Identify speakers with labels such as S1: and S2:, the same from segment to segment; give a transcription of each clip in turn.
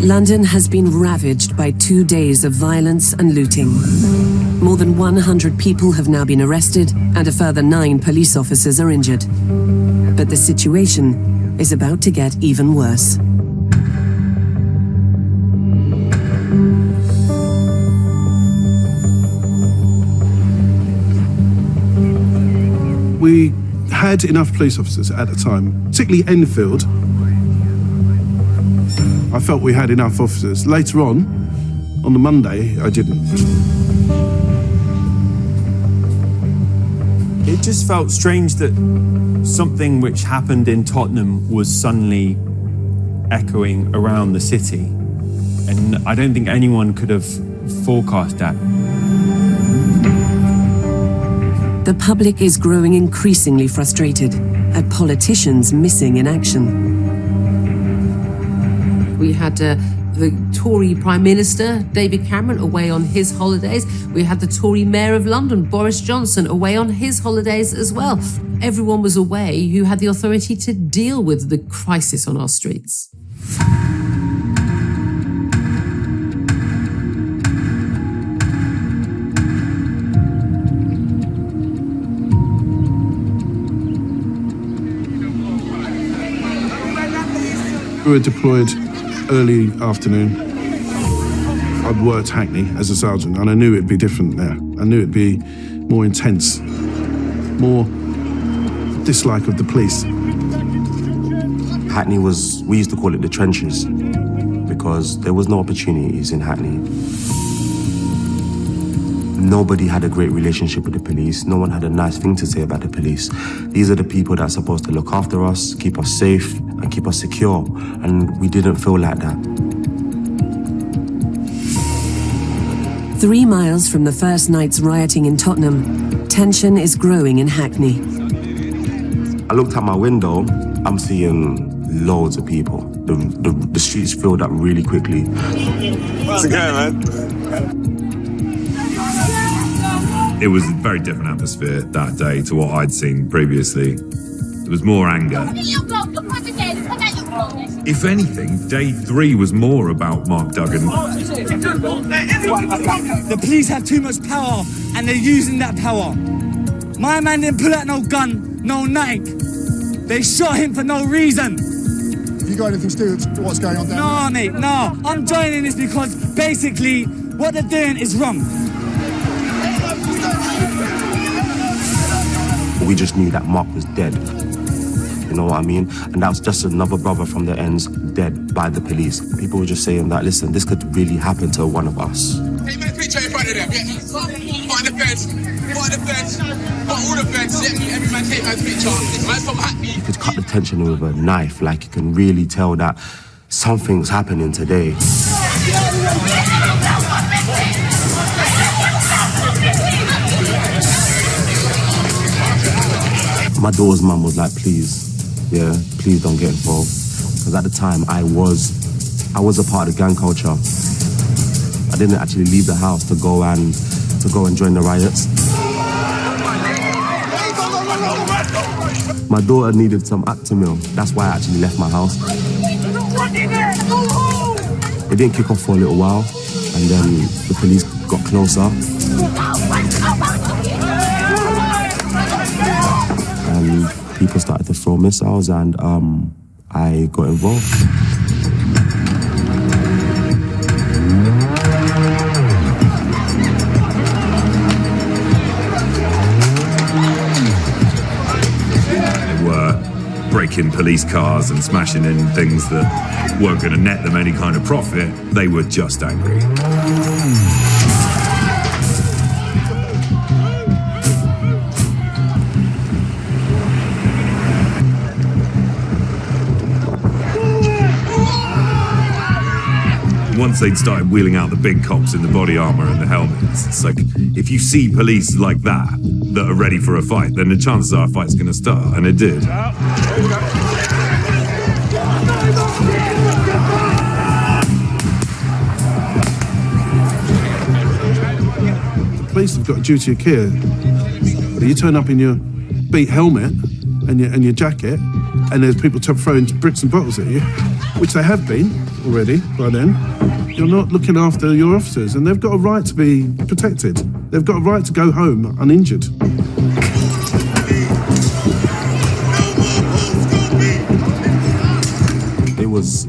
S1: London has been ravaged by 2 days of violence and looting. More than 100 people have now been arrested and a further 9 police officers are injured. But the situation is about to get even worse.
S2: We had enough police officers at the time, particularly Enfield. I felt we had enough officers. Later on the Monday, I didn't.
S3: It just felt strange that something which happened in Tottenham was suddenly echoing around the city. And I don't think anyone could have forecast that.
S1: The public is growing increasingly frustrated at politicians missing in action.
S4: We had the Tory Prime Minister, David Cameron, away on his holidays. We had the Tory Mayor of London, Boris Johnson, away on his holidays as well. Everyone was away who had the authority to deal with the crisis on our streets.
S2: We were deployed early afternoon. I'd worked Hackney as a sergeant and I knew it'd be different there. I knew it'd be more intense, more dislike of the police.
S5: Hackney we used to call it the trenches because there was no opportunities in Hackney. Nobody had a great relationship with the police. No one had a nice thing to say about the police. These are the people that are supposed to look after us, keep us safe, and keep us secure. And we didn't feel like that.
S1: 3 miles from the first night's rioting in Tottenham, tension is growing in Hackney.
S5: I looked out my window, I'm seeing loads of people. The streets filled up really quickly.
S6: How's it going, man? It was a very different atmosphere that day to what I'd seen previously. There was more anger. If anything, day 3 was more about Mark Duggan.
S7: The police have too much power and they're using that power. My man didn't pull out no gun, no knife. They shot him for no reason.
S8: Have you got anything to do with what's going on down there?
S7: No, mate, no. I'm joining this because basically what they're doing is wrong.
S5: We just knew that Mark was dead. You know what I mean? And that was just another brother from the ends dead by the police. People were just saying that, listen, this could really happen to one of us.
S9: Take my picture in front of them, yeah. Find the fence, all the fence, every man take my picture. Man's from Hackney.
S5: You could cut the tension with a knife, like you can really tell that something's happening today. My daughter's mum was like, please don't get involved. Because at the time, I was a part of gang culture. I didn't actually leave the house to go and join the riots. My daughter needed some Actimel. That's why I actually left my house. It didn't kick off for a little while, and then the police got closer. And people started to throw missiles, and I got involved.
S6: They were breaking police cars and smashing in things that weren't going to net them any kind of profit. They were just angry. Once they'd started wheeling out the big cops in the body armour and the helmets, it's like, if you see police like that are ready for a fight, then the chances are a fight's going to start, and it did.
S2: The police have got a duty of care. You turn up in your beat helmet and your jacket, and there's people throwing bricks and bottles at you, which they have been. already by then, you're not looking after your officers, and they've got a right to be protected. They've got a right to go home uninjured.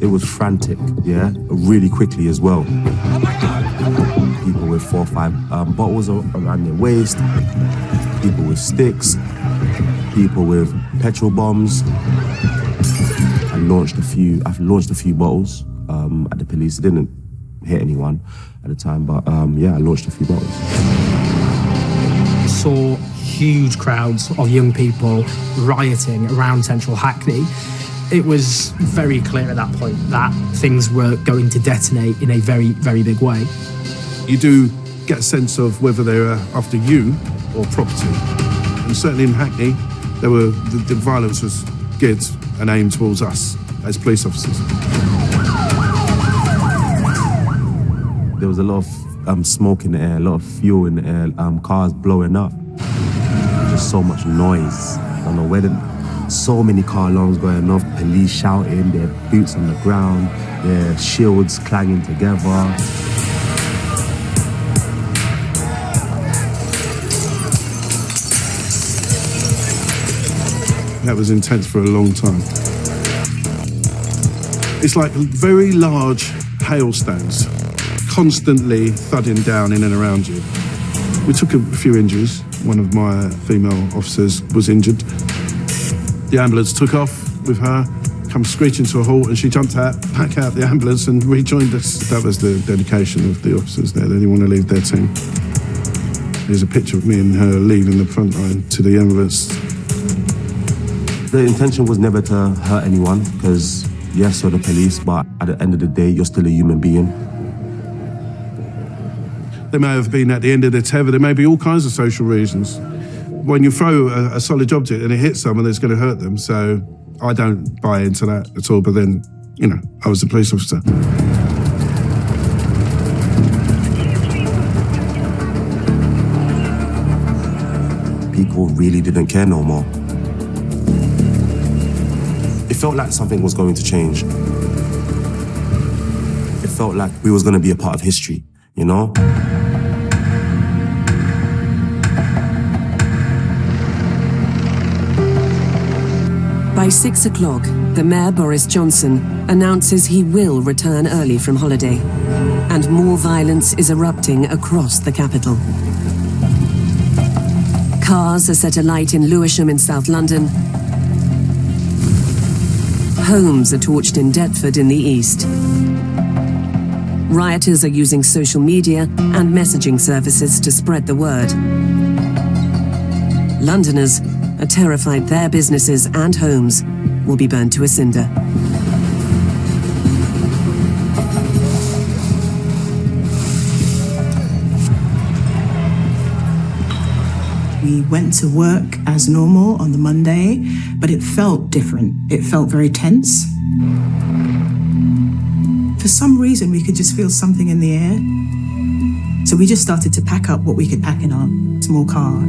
S5: It was frantic, yeah, really quickly as well. People with 4 or 5 bottles around their waist, people with sticks, people with petrol bombs. I've launched a few bottles at the police. It didn't hit anyone at the time, but yeah, I launched a few bottles.
S10: Saw huge crowds of young people rioting around central Hackney. It was very clear at that point that things were going to detonate in a very, very big way.
S2: You do get a sense of whether they're after you or property. And certainly in Hackney, the violence was geared and aimed towards us as police officers.
S5: There was a lot of smoke in the air, a lot of fuel in the air, cars blowing up. Just so much noise. I don't know where so many car alarms going off, police shouting, their boots on the ground, their shields clanging together.
S2: That was intense for a long time. It's like very large hailstones constantly thudding down in and around you. We took a few injuries. One of my female officers was injured. The ambulance took off with her, come screeching to a halt, and she jumped back out the ambulance and rejoined us. That was the dedication of the officers there. They didn't want to leave their team. There's a picture of me and her leaving the front line to the ambulance.
S5: The intention was never to hurt anyone, because yes, you're the police, but at the end of the day, you're still a human being.
S2: They may have been at the end of their tether. There may be all kinds of social reasons. When you throw a solid object and it hits someone, it's going to hurt them. So I don't buy into that at all. But then, you know, I was a police officer.
S5: People really didn't care no more. It felt like something was going to change. It felt like we was going to be a part of history, you know?
S1: By 6 o'clock, the Mayor Boris Johnson announces he will return early from holiday, and more violence is erupting across the capital. Cars are set alight in Lewisham in South London. Homes are torched in Deptford in the east. Rioters are using social media and messaging services to spread the word. Londoners are terrified their businesses and homes will be burned to a cinder.
S11: We went to work as normal on the Monday, but it felt different. It felt very tense. For some reason, we could just feel something in the air. So we just started to pack up what we could pack in our small car.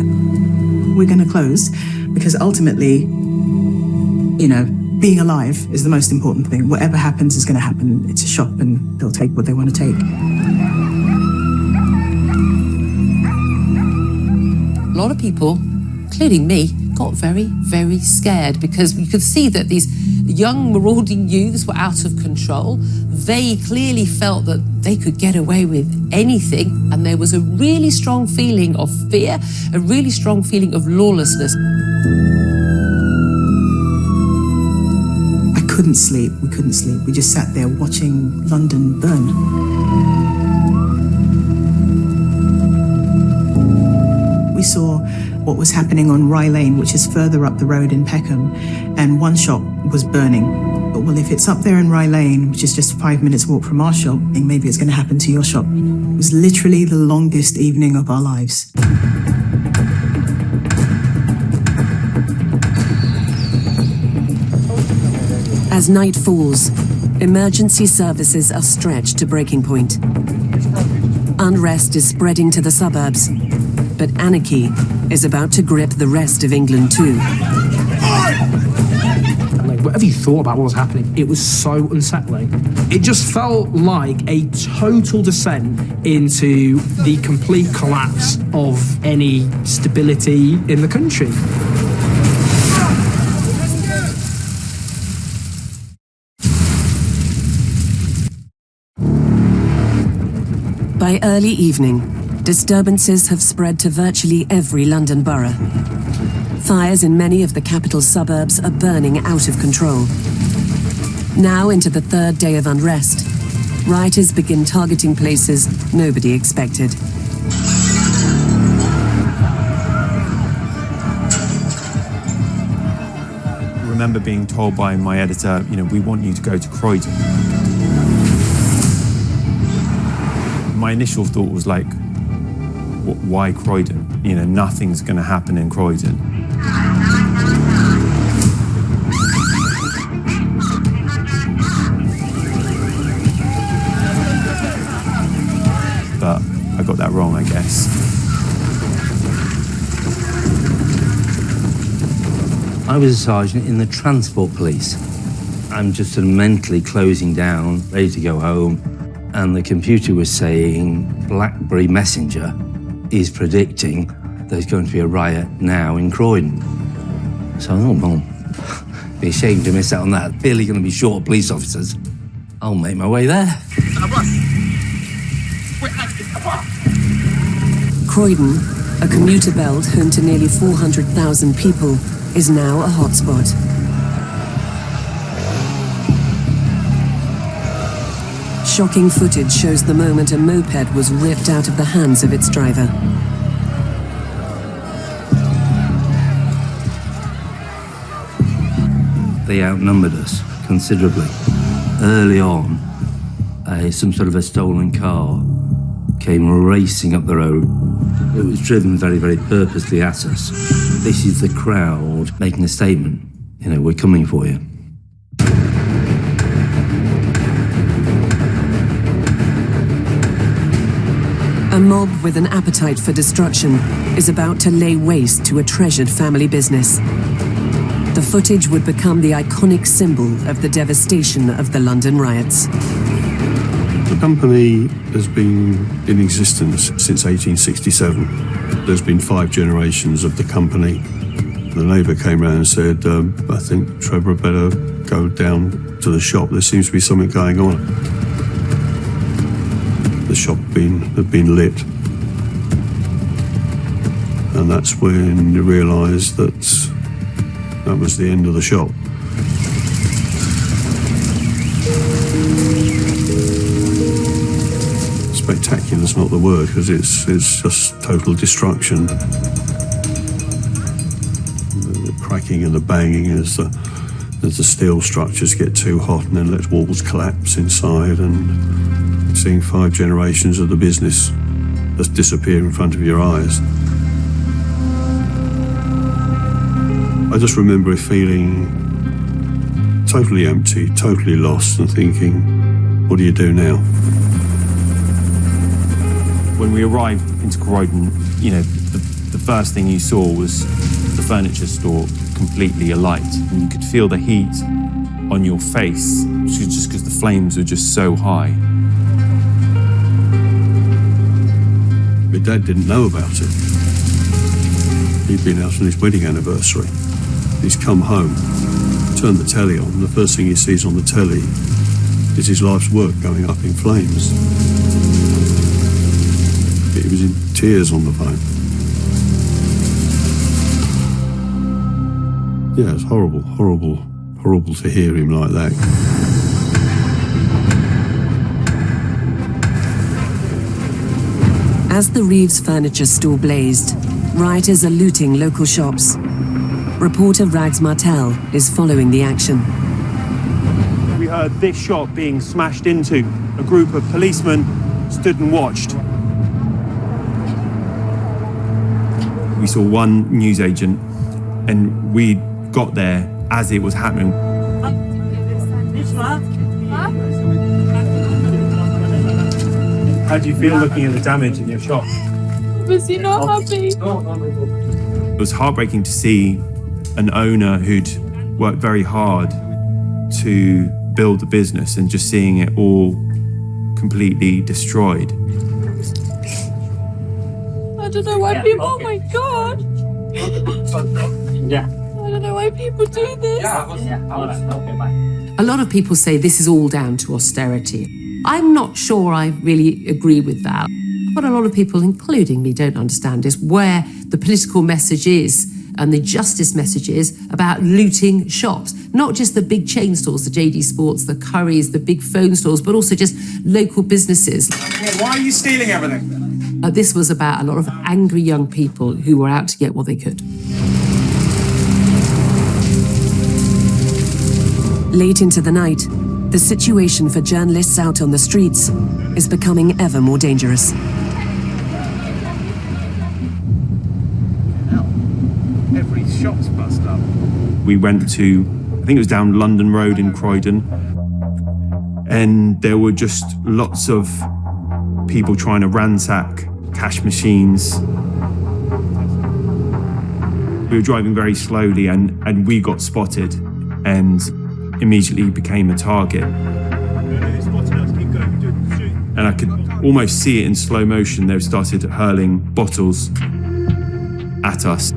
S11: We're going to close because ultimately, you know, being alive is the most important thing. Whatever happens is going to happen. It's a shop and they'll take what they want to take.
S4: A lot of people, including me, got very, very scared because you could see that these young marauding youths were out of control. They clearly felt that they could get away with anything, and there was a really strong feeling of fear, a really strong feeling of lawlessness.
S11: I couldn't sleep. We couldn't sleep. We just sat there watching London burn. We saw what was happening on Rye Lane, which is further up the road in Peckham, and one shop was burning. But, well, if it's up there in Rye Lane, which is just 5 minutes walk from our shop, then maybe it's going to happen to your shop. It was literally the longest evening of our lives.
S1: As night falls, emergency services are stretched to breaking point. Unrest is spreading to the suburbs, but anarchy is about to grip the rest of England too.
S10: whatever you thought about what was happening, it was so unsettling. It just felt like a total descent into the complete collapse of any stability in the country.
S1: By early evening, disturbances have spread to virtually every London borough. Fires in many of the capital's suburbs are burning out of control. Now into the third day of unrest, rioters begin targeting places nobody expected.
S3: I remember being told by my editor, we want you to go to Croydon. My initial thought was like, why Croydon? Nothing's going to happen in Croydon. But I got that wrong, I guess.
S12: I was a sergeant in the transport police. I'm just sort of mentally closing down, ready to go home, and the computer was saying BlackBerry Messenger is predicting there's going to be a riot now in Croydon. So I thought, well, be ashamed to miss out on that. Clearly going to be short of police officers. I'll make my way there.
S1: Croydon, a commuter belt home to nearly 400,000 people, is now a hotspot. Shocking footage shows the moment a moped was ripped out of the hands of its driver.
S12: They outnumbered us considerably. Early on, some sort of a stolen car came racing up the road. It was driven very, very purposely at us. This is the crowd making a statement. We're coming for you.
S1: A mob with an appetite for destruction is about to lay waste to a treasured family business. The footage would become the iconic symbol of the devastation of the London riots.
S2: The company has been in existence since 1867. There's been 5 generations of the company. The neighbour came round and said, I think Trevor better go down to the shop. There seems to be something going on. The shop had been lit. And that's when you realise that was the end of the shop. Spectacular is not the word, because it's just total destruction. The cracking and the banging as the steel structures get too hot and then let walls collapse inside, and seeing 5 generations of the business just disappear in front of your eyes. I just remember feeling totally empty, totally lost, and thinking, what do you do now?
S3: When we arrived into Croydon, the first thing you saw was the furniture store completely alight, and you could feel the heat on your face, just because the flames were just so high.
S2: My dad didn't know about it. He'd been out on his wedding anniversary. He's come home, turned the telly on, and the first thing he sees on the telly is his life's work going up in flames. He was in tears on the phone. Yeah, it's horrible, horrible, horrible to hear him like that.
S1: As the Reeves furniture store blazed, rioters are looting local shops. Reporter Rags Martel is following the action.
S3: We heard this shop being smashed into. A group of policemen stood and watched. We saw one newsagent, and we got there as it was happening. How do you feel looking at the damage in your shop?
S13: Obviously not happy.
S3: It was heartbreaking to see an owner who'd worked very hard to build a business and just seeing it all completely destroyed.
S13: I don't know why people, oh my God.
S10: Yeah.
S13: I don't know why people do this.
S4: A lot of people say this is all down to austerity. I'm not sure I really agree with that. What a lot of people, including me, don't understand is where the political message is and the justice message is about looting shops. Not just the big chain stores, the JD Sports, the Currys, the big phone stores, but also just local businesses.
S7: Why are you stealing everything?
S4: This was about a lot of angry young people who were out to get what they could.
S1: Late into the night, the situation for journalists out on the streets is becoming ever more dangerous.
S6: Every shop's bust up.
S3: We went to, I think it was down London Road in Croydon, and there were just lots of people trying to ransack cash machines. We were driving very slowly and we got spotted and immediately became a target. And I could almost see it in slow motion. They started hurling bottles at us.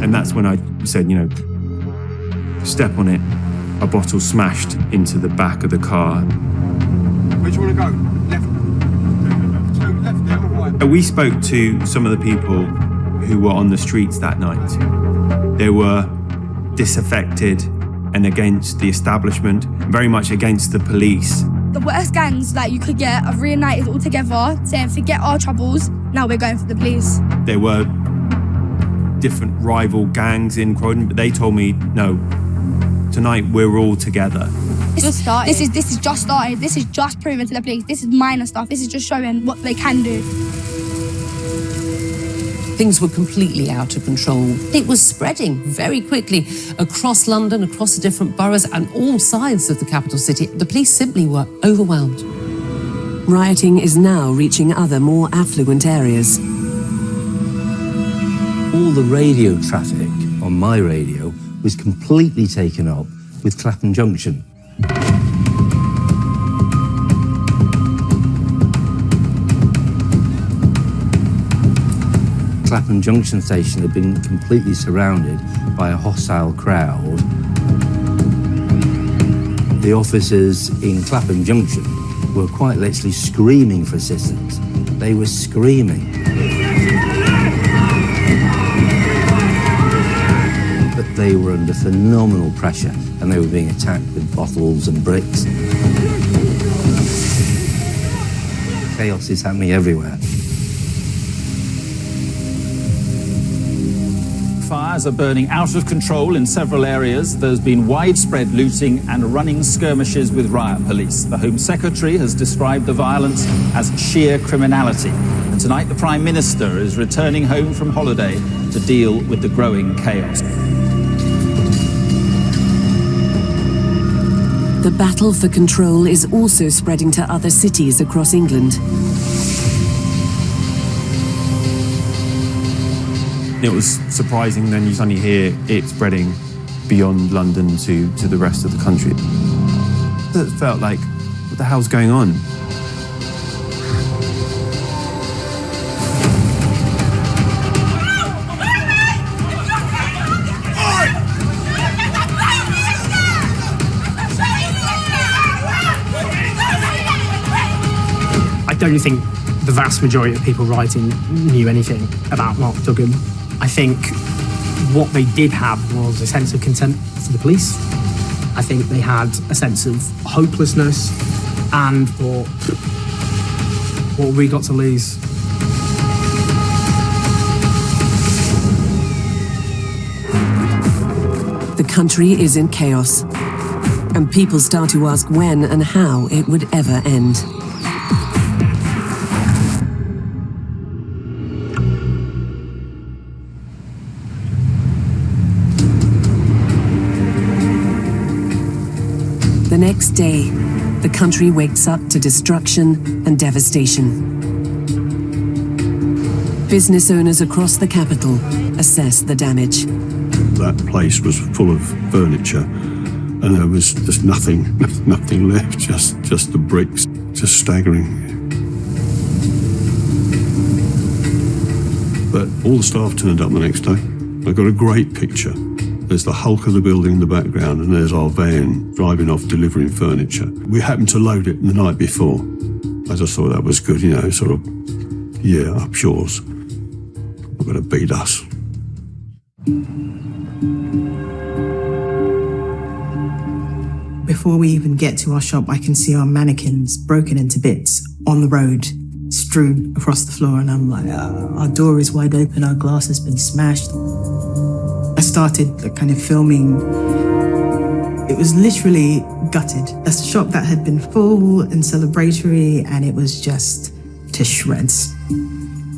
S3: And that's when I said, step on it. A bottle smashed into the back of the car.
S7: Where do you want to go? Left? Two left there or right?
S3: We spoke to some of the people who were on the streets that night. They were disaffected and against the establishment, very much against the police.
S14: The worst gangs that you could get have reunited all together, saying forget our troubles, now we're going for the police.
S3: There were different rival gangs in Croydon, but they told me, no, tonight we're all together.
S14: This is just started. This is just proven to the police. This is minor stuff. This is just showing what they can do.
S4: Things were completely out of control. It was spreading very quickly across London, across the different boroughs and all sides of the capital city. The police simply were overwhelmed.
S1: Rioting is now reaching other more affluent areas.
S12: All the radio traffic on my radio was completely taken up with Clapham Junction. Clapham Junction station had been completely surrounded by a hostile crowd. The officers in Clapham Junction were quite literally screaming for assistance. They were screaming. But they were under phenomenal pressure and they were being attacked with bottles and bricks. Chaos is happening everywhere.
S15: Fires are burning out of control in several areas. There's been widespread looting and running skirmishes with riot police. The Home Secretary has described the violence as sheer criminality. And tonight the Prime Minister is returning home from holiday to deal with the growing chaos.
S1: The battle for control is also spreading to other cities across England.
S3: It was surprising then you suddenly hear it spreading beyond London to the rest of the country. It felt like, what the hell's going on?
S10: I don't think the vast majority of people writing knew anything about Mark Duggan. I think what they did have was a sense of contempt for the police. I think they had a sense of hopelessness and thought, what have we got to lose?
S1: The country is in chaos, and people start to ask when and how it would ever end. The next day, the country wakes up to destruction and devastation. Business owners across the capital assess the damage.
S16: That place was full of furniture, and there was just nothing left, just the bricks, just staggering. But all the staff turned up the next day. I got a great picture. There's the hulk of the building in the background, and there's our van driving off delivering furniture. We happened to load it the night before. I just thought that was good, sort of, yeah, up yours. We're going to beat us.
S11: Before we even get to our shop, I can see our mannequins broken into bits on the road, strewn across the floor, and I'm like, our door is wide open, our glass has been smashed. I started kind of filming. It was literally gutted. A shop that had been full and celebratory, and it was just to shreds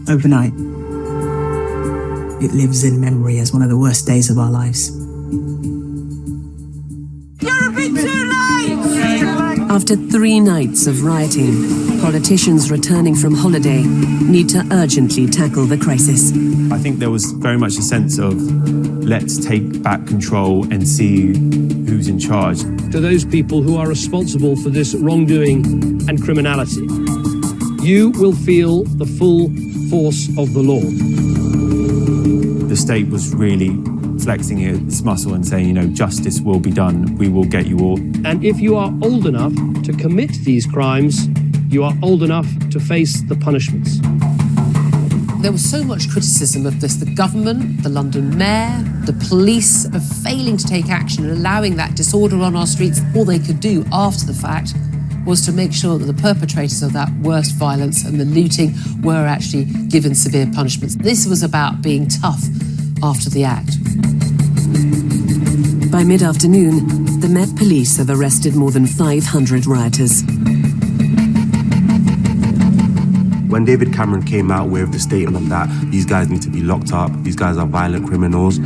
S11: overnight. It lives in memory as one of the worst days of our lives.
S13: You're a bit too late!
S1: After 3 nights of rioting, politicians returning from holiday need to urgently tackle the crisis.
S3: I think there was very much a sense of let's take back control and see who's in charge.
S17: To those people who are responsible for this wrongdoing and criminality, you will feel the full force of the law.
S3: The state was really flexing its muscle and saying, justice will be done, we will get you all.
S17: And if you are old enough to commit these crimes, you are old enough to face the punishments.
S4: There was so much criticism of this. The government, the London mayor, the police of failing to take action and allowing that disorder on our streets. All they could do after the fact was to make sure that the perpetrators of that worst violence and the looting were actually given severe punishments. This was about being tough after the act.
S1: By mid-afternoon, the Met Police have arrested more than 500 rioters.
S5: When David Cameron came out with the statement that these guys need to be locked up, these guys are violent criminals,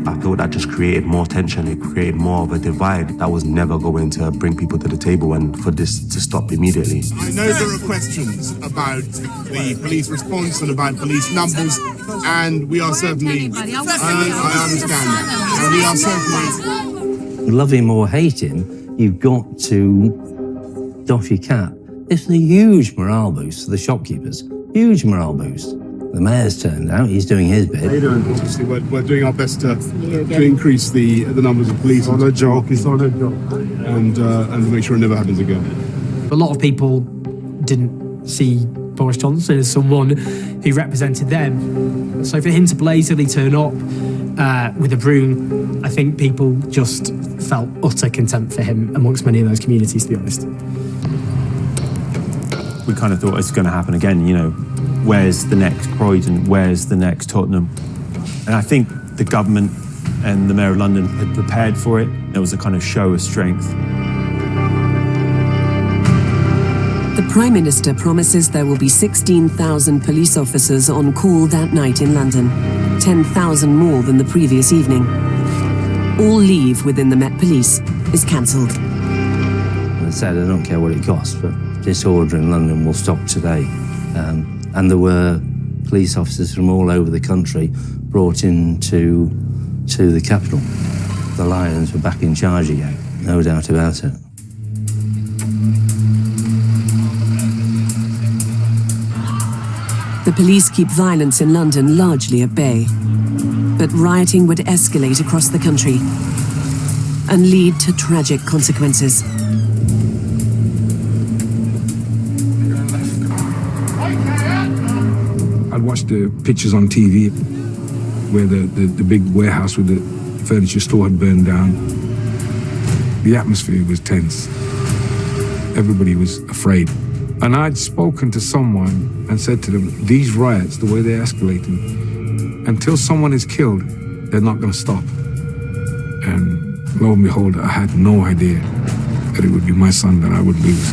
S5: I thought that just created more tension. It created more of a divide that was never going to bring people to the table and for this to stop immediately.
S8: I know there are questions about the police response and about police numbers, and we are certainly, I understand that, and we are certainly...
S12: Love him or hate him, you've got to doff your cap. It's a huge morale boost for the shopkeepers, huge morale boost. The mayor's turned out, he's doing his bit.
S8: Obviously, we're doing our best to increase the numbers of police on their job, and make sure it never happens again.
S10: A lot of people didn't see Boris Johnson as someone who represented them. So for him to blatantly turn up with a broom, I think people just felt utter contempt for him amongst many of those communities, to be honest.
S3: We kind of thought it's going to happen again, where's the next Croydon, where's the next Tottenham? And I think the government and the Mayor of London had prepared for it. There was a kind of show of strength.
S1: The Prime Minister promises there will be 16,000 police officers on call that night in London, 10,000 more than the previous evening. All leave within the Met Police is cancelled.
S12: I said, I don't care what it costs, but disorder in London will stop today. And there were police officers from all over the country brought into the capital. The Lions were back in charge again, no doubt about it.
S1: The police keep violence in London largely at bay. But rioting would escalate across the country and lead to tragic consequences.
S18: I'd watched the pictures on TV where the big warehouse with the furniture store had burned down. The atmosphere was tense. Everybody was afraid. And I'd spoken to someone and said to them, these riots, the way they're escalating, until someone is killed, they're not going to stop. And lo and behold, I had no idea that it would be my son that I would lose.